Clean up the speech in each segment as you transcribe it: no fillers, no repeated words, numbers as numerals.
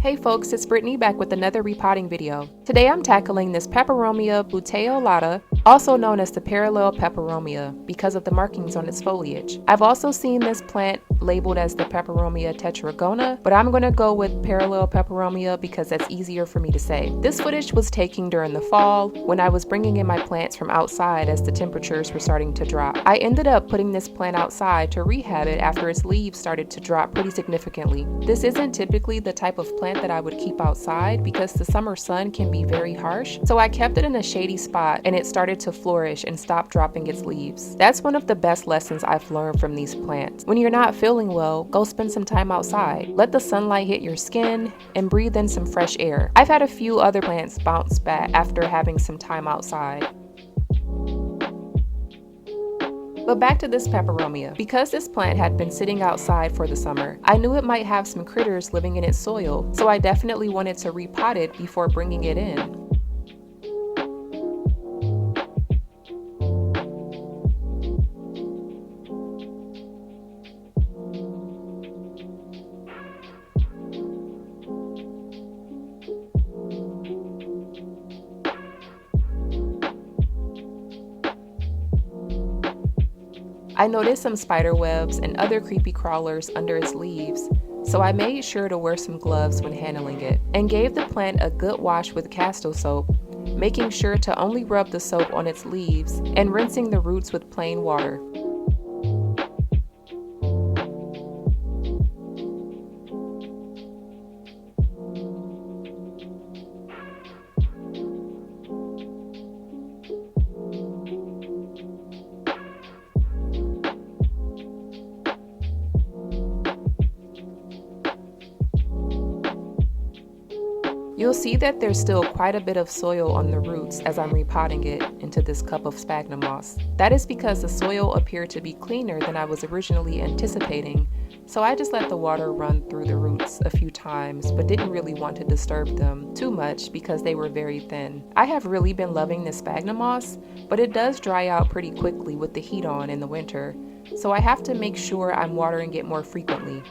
Hey folks, it's Brittany back with another repotting video. Today I'm tackling this Peperomia buteolata, also known as the parallel peperomia because of the markings on its foliage. I've also seen this plant labeled as the Peperomia tetragona, but I'm going to go with parallel peperomia because that's easier for me to say. This footage was taken during the fall when I was bringing in my plants from outside as the temperatures were starting to drop. I ended up putting this plant outside to rehab it after its leaves started to drop pretty significantly. This isn't typically the type of plant that I would keep outside because the summer sun can be very harsh, so I kept it in a shady spot and it started to flourish and stop dropping its leaves. That's one of the best lessons I've learned from these plants. When you're not feeling well, go spend some time outside. Let the sunlight hit your skin and breathe in some fresh air. I've had a few other plants bounce back after having some time outside. But back to this peperomia. Because this plant had been sitting outside for the summer, I knew it might have some critters living in its soil, so I definitely wanted to repot it before bringing it in. I noticed some spider webs and other creepy crawlers under its leaves, so I made sure to wear some gloves when handling it, and gave the plant a good wash with Casto soap, making sure to only rub the soap on its leaves and rinsing the roots with plain water. You'll see that there's still quite a bit of soil on the roots as I'm repotting it into this cup of sphagnum moss. That is because the soil appeared to be cleaner than I was originally anticipating, so I just let the water run through the roots a few times, but didn't really want to disturb them too much because they were very thin. I have really been loving this sphagnum moss, but it does dry out pretty quickly with the heat on in the winter, so I have to make sure I'm watering it more frequently.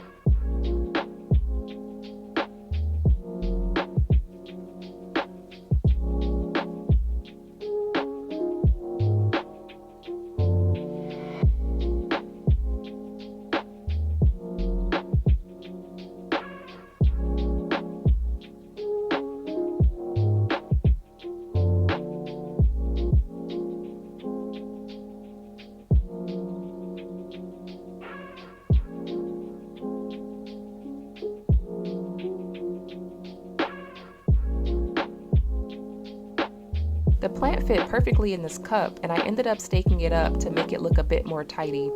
The plant fit perfectly in this cup, and I ended up staking it up to make it look a bit more tidy.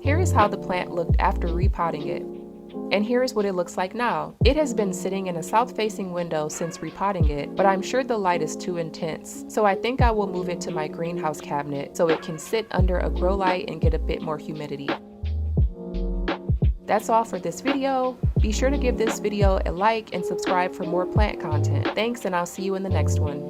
Here is how the plant looked after repotting it, and here is what it looks like now. It has been sitting in a south-facing window since repotting it, but I'm sure the light is too intense, so I think I will move it to my greenhouse cabinet so it can sit under a grow light and get a bit more humidity. That's all for this video. Be sure to give this video a like and subscribe for more plant content. Thanks, and I'll see you in the next one.